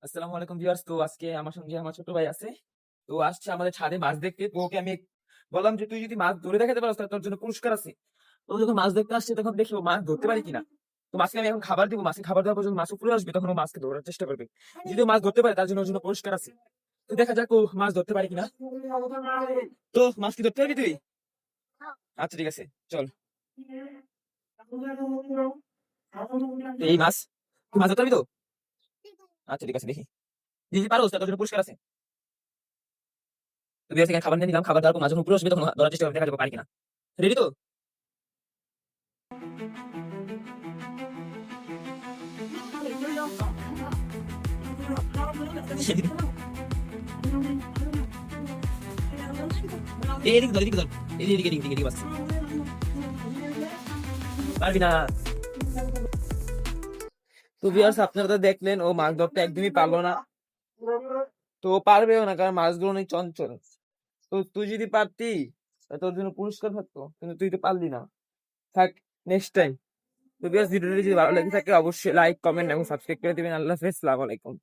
আসসালামু আলাইকুম ভিউয়ার্স। তো আজকে আমার সঙ্গে আমার ছোট ভাই আছে। তো আসছে আমাদের ছাদে মাছ দেখতে। তো ওকে আমি বললাম যে তুই যদি মাছ ধরে দেখাতে পারো তাহলে তোর জন্য পুরস্কার আছে। তো ও যখন মাছ দেখতে আসছে তখন দেখি ও মাছ ধরতে পারে কিনা। তো মাছকে আমি এখন খাবার দিব, মাছকে খাবার দেওয়ার পর যখন মাছ উপরে আসবে তখন ও মাছকে ধরার চেষ্টা করবে। যদি ও মাছ ধরতে পারে তার জন্য ওর জন্য পুরস্কার আছে। তো দেখা যাক ও মাছ ধরতে পারে কিনা। তো মাছ কি ধরতে পারবি তুই? আচ্ছা ঠিক আছে, চল। তো এই মাছ, তুই মাছ ধরতে পারবি তো? আচ্ছা ঠিক আছে, দেখি যদি পারো তাহলে তোর জন্য পুরস্কার আছে। তো বিয়ার থেকে খাবার নিয়ে নিলাম, খাবার দেওয়ার পর মাছ যখন উপরে আসবে তখন ধরার চেষ্টা করবে, দেখা যাবে পারি কিনা। রেডি তো? এদিকে ধর, এদিকে ধর, এদিকে এদিকে এদিকে এদিকে বাস। পারবি না। তো ভিউয়ার্স, আপনারা তো দেখলেন ও মাছ ধরতে একদমই পারলো না। তো ও পারবেও না, কারণ মাছগুলো অনেক চঞ্চল। তো তুই যদি পারতি তাহলে তোর জন্য পুরস্কার থাকতো, কিন্তু তুই তো পারলি না। থাক, নেক্সট টাইম। তো ভিউয়ার্স, ভিডিওটি যদি ভালো লেগে থাকে অবশ্যই লাইক, কমেন্ট এবং সাবস্ক্রাইব করে দিবেন। আল্লাহ হাফেজ, আসসালামু আলাইকুম।